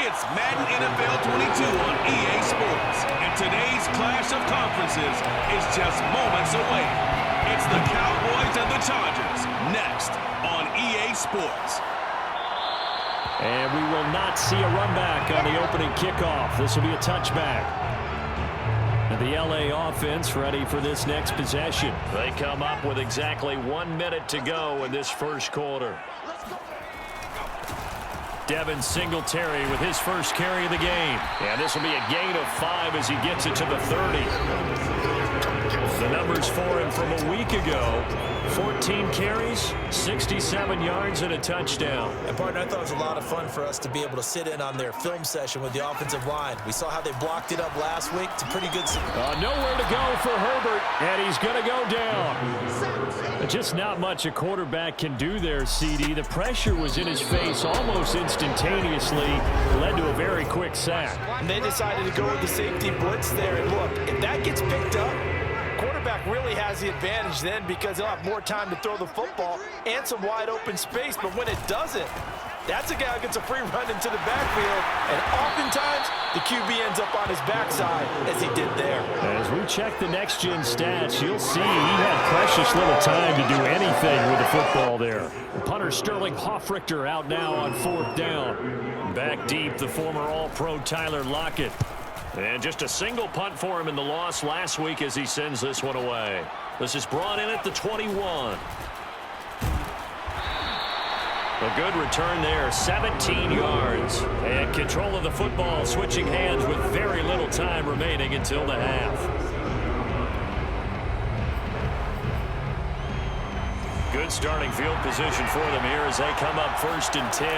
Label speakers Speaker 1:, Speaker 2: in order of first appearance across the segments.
Speaker 1: It's Madden NFL 22 on EA Sports, and today's clash of conferences is just moments away. It's the Cowboys and the Chargers, next on EA Sports.
Speaker 2: And we will not see a run back on the opening kickoff. This will be a touchback. And the LA offense ready for this next possession. They come up with exactly 1 minute to go in this first quarter. Devin Singletary with his first carry of the game. And this will be a gain of 5 as he gets it to the 30. The numbers for him from a week ago: 14 carries, 67 yards, and a touchdown.
Speaker 3: And, partner, I thought it was a lot of fun for us to be able to sit in on their film session with the offensive line. We saw how they blocked it up last week. It's a pretty good...
Speaker 2: Nowhere to go for Herbert, and he's going to go down. Just not much a quarterback can do there, CD. The pressure was in his face almost instantaneously. Led to a very quick sack.
Speaker 3: And they decided to go with the safety blitz there. And, look, if that gets picked up, quarterback really has the advantage then because he'll have more time to throw the football and some wide open space. But when it doesn't, that's a guy who gets a free run into the backfield. And oftentimes, the QB ends up on his backside as he did there.
Speaker 2: As we check the next-gen stats, you'll see he had precious little time to do anything with the football there. Punter Sterling Hoffrichter out now on 4th down. Back deep, the former All-Pro Tyler Lockett. And just a single punt for him in the loss last week as he sends this one away. This is brought in at the 21. A good return there, 17 yards. And control of the football, switching hands with very little time remaining until the half. Good starting field position for them here as they come up 1st and 10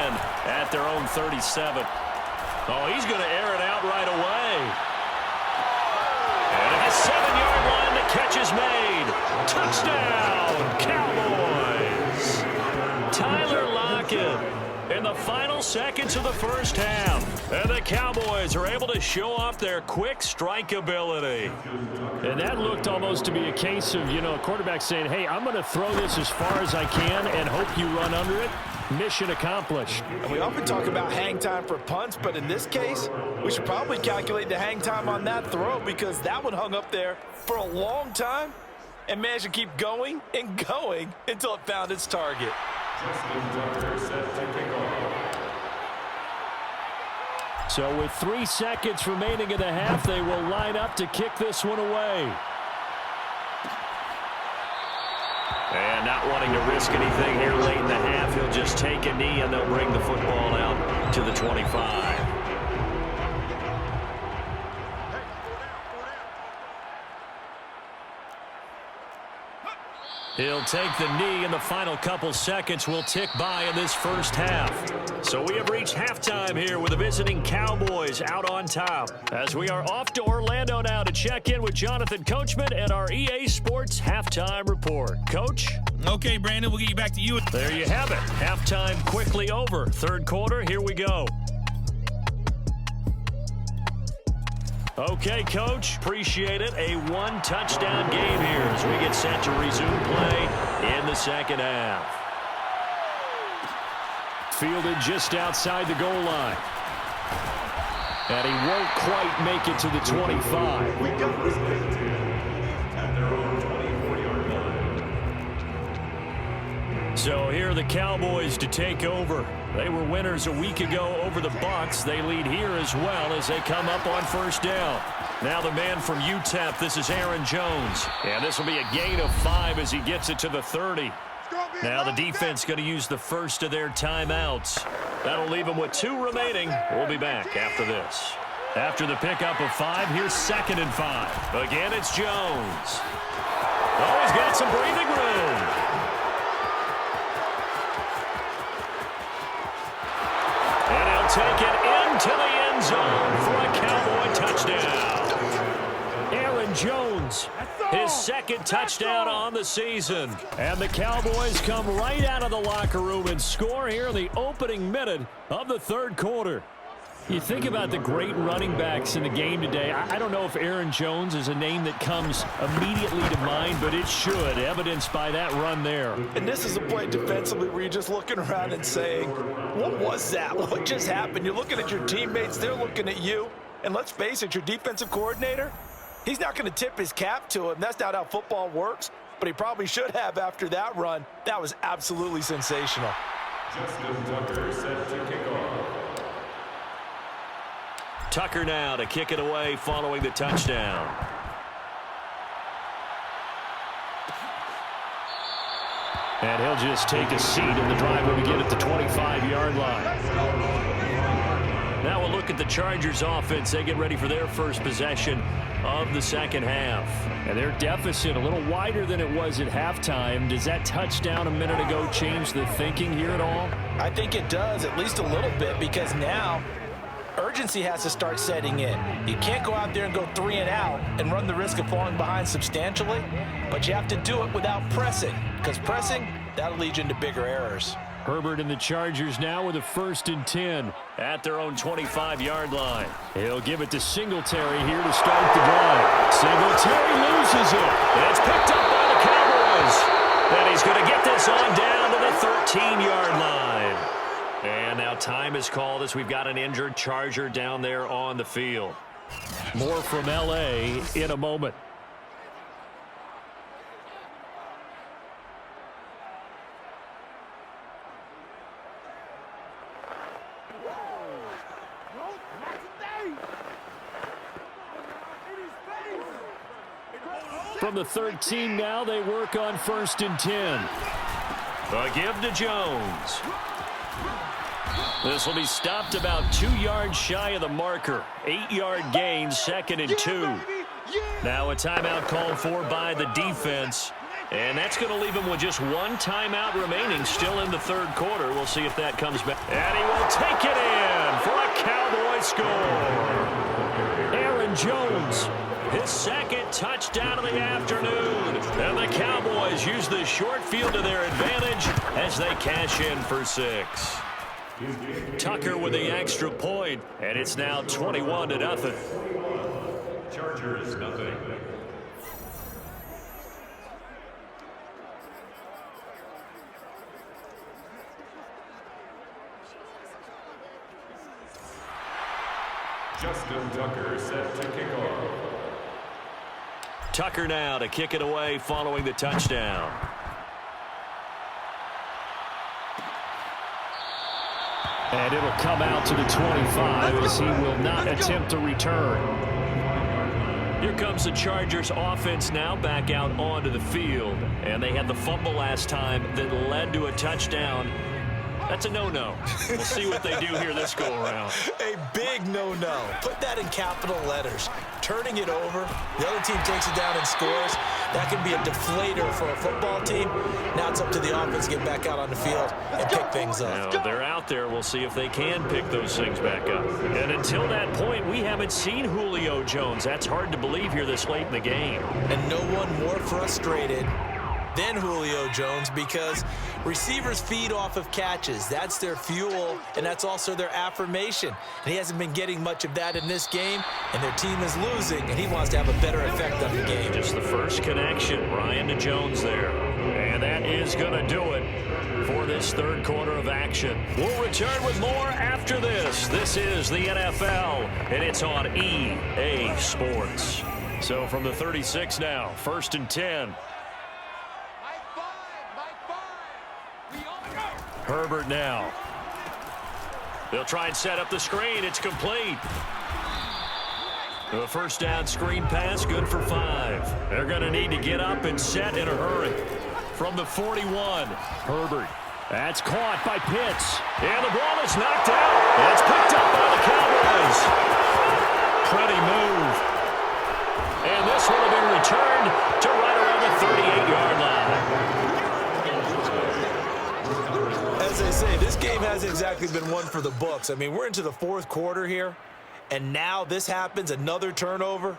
Speaker 2: at their own 37. Oh, he's going to air it out right away. And at the 7-yard line, the catch is made. Touchdown, Cowboys. Tyler Lockett in the final seconds of the first half. And the Cowboys are able to show off their quick strike ability. And that looked almost to be a case of, a quarterback saying, hey, I'm going to throw this as far as I can and hope you run under it. Mission accomplished.
Speaker 3: And we often talk about hang time for punts, but in this case, we should probably calculate the hang time on that throw because that one hung up there for a long time and managed to keep going and going until it found its target.
Speaker 2: So with 3 seconds remaining in the half, they will line up to kick this one away. And not wanting to risk anything here late in the half, he'll just take a knee and they'll bring the football out to the 25. He'll take the knee, and the final couple seconds will tick by in this first half. So we have reached halftime here with the visiting Cowboys out on top. As we are off to Orlando now to check in with Jonathan Coachman and our EA Sports Halftime Report. Coach?
Speaker 4: Okay, Brandon, we'll get you back to you.
Speaker 2: There you have it. Halftime quickly over. Third quarter, here we go. Okay, Coach, appreciate it. A 1-touchdown game here as we get set to resume play in the second half. Fielded just outside the goal line. And he won't quite make it to the 25. So here are the Cowboys to take over. They were winners a week ago over the Bucs. They lead here as well as they come up on 1st down. Now the man from UTEP, this is Aaron Jones. And this will be a gain of 5 as he gets it to the 30. Now the defense going to use the first of their timeouts. That'll leave them with 2 remaining. We'll be back after this. After the pickup of 5, here's 2nd and 5. Again, it's Jones. Oh, he's got some breathing room. Take it into the end zone for a Cowboy touchdown. Aaron Jones, his 2nd touchdown on the season. And the Cowboys come right out of the locker room and score here in the opening minute of the 3rd quarter. You think about the great running backs in the game today. I don't know if Aaron Jones is a name that comes immediately to mind, but it should, evidenced by that run there.
Speaker 3: And this is a play defensively where you're just looking around and saying, what was that? What just happened? You're looking at your teammates, they're looking at you. And let's face it, your defensive coordinator, he's not going to tip his cap to him. That's not how football works, but he probably should have after that run. That was absolutely sensational.
Speaker 5: Justin Tucker set to kick off.
Speaker 2: Tucker now to kick it away following the touchdown. And he'll just take a seat in the drive when we get at the 25-yard line. Now we'll look at the Chargers offense. They get ready for their first possession of the second half. And their deficit a little wider than it was at halftime. Does that touchdown a minute ago change the thinking here at all?
Speaker 3: I think it does, at least a little bit, because now urgency has to start setting in. You can't go out there and go 3 and out and run the risk of falling behind substantially, but you have to do it without pressing, because pressing, that'll lead you into bigger errors.
Speaker 2: Herbert and the Chargers now with a 1st and 10 at their own 25-yard line. He'll give it to Singletary here to start the drive. Singletary loses it. It's picked up by the Cowboys. And he's going to get this on down to the 13-yard line. And now time is called as we've got an injured Charger down there on the field. More from L.A. in a moment. From the 13 now, they work on 1st and 10. A give to Jones. This will be stopped about 2 yards shy of the marker. 8-yard gain, 2nd and 2. Now a timeout called for by the defense. And that's going to leave him with just 1 timeout remaining still in the 3rd quarter. We'll see if that comes back. And he will take it in for a Cowboy score. Aaron Jones, his 2nd touchdown of the afternoon. And the Cowboys use the short field to their advantage as they cash in for 6. Tucker with the extra point, and it's now 21-0.
Speaker 5: Chargers, nothing. Justin Tucker set to kick off.
Speaker 2: Tucker now to kick it away following the touchdown. And it'll come out to the 25 as he will not attempt to return. Here comes the Chargers offense now back out onto the field. And they had the fumble last time that led to a touchdown. That's a no-no. We'll see what they do here this go-around.
Speaker 3: A big no-no. Put that in capital letters. Turning it over, the other team takes it down and scores. That can be a deflator for a football team. Now it's up to the offense to get back out on the field and pick things up.
Speaker 2: Now, they're out there. We'll see if they can pick those things back up. And until that point, we haven't seen Julio Jones. That's hard to believe here this late in the game.
Speaker 3: And no one more frustrated than Julio Jones, because receivers feed off of catches. That's their fuel, and that's also their affirmation. And he hasn't been getting much of that in this game, and their team is losing, and he wants to have a better effect on the game.
Speaker 2: Just the first connection, Ryan to Jones there. And that is going to do it for this 3rd quarter of action. We'll return with more after this. This is the NFL, and it's on EA Sports. So from the 36 now, 1st and 10. Herbert now. They'll try and set up the screen. It's complete. The 1st down screen pass, good for 5. They're going to need to get up and set in a hurry. From the 41, Herbert. That's caught by Pitts. And the ball is knocked out. It's picked up by the Cowboys. Pretty move. And this will have been returned to right around the 38-yard line.
Speaker 3: As I say, this game hasn't exactly been one for the books. I mean, we're into the 4th quarter here, and now this happens, another turnover.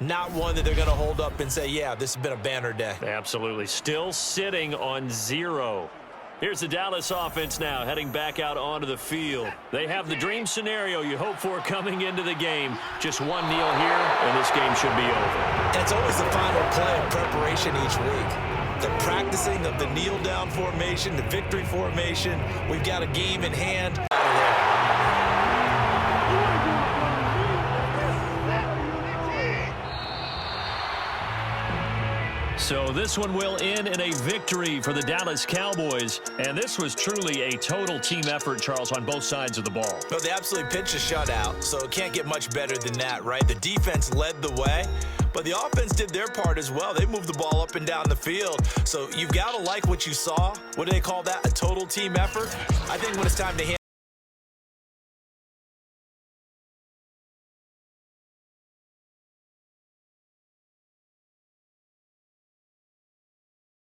Speaker 3: Not one that they're going to hold up and say, yeah, this has been a banner day.
Speaker 2: Absolutely. Still sitting on 0 Here's the Dallas offense now heading back out onto the field. They have the dream scenario you hope for coming into the game. Just one kneel here, and this game should be over.
Speaker 3: And it's always the final play of preparation each week. The practicing of the kneel-down formation, the victory formation. We've got a game in hand.
Speaker 2: So this one will end in a victory for the Dallas Cowboys. And this was truly a total team effort, Charles, on both sides of the ball.
Speaker 3: No, they absolutely pitched a shutout, so it can't get much better than that, right? The defense led the way, but the offense did their part as well. They moved the ball up and down the field. So you've got to like what you saw. What do they call that? A total team effort? I think when it's time to hand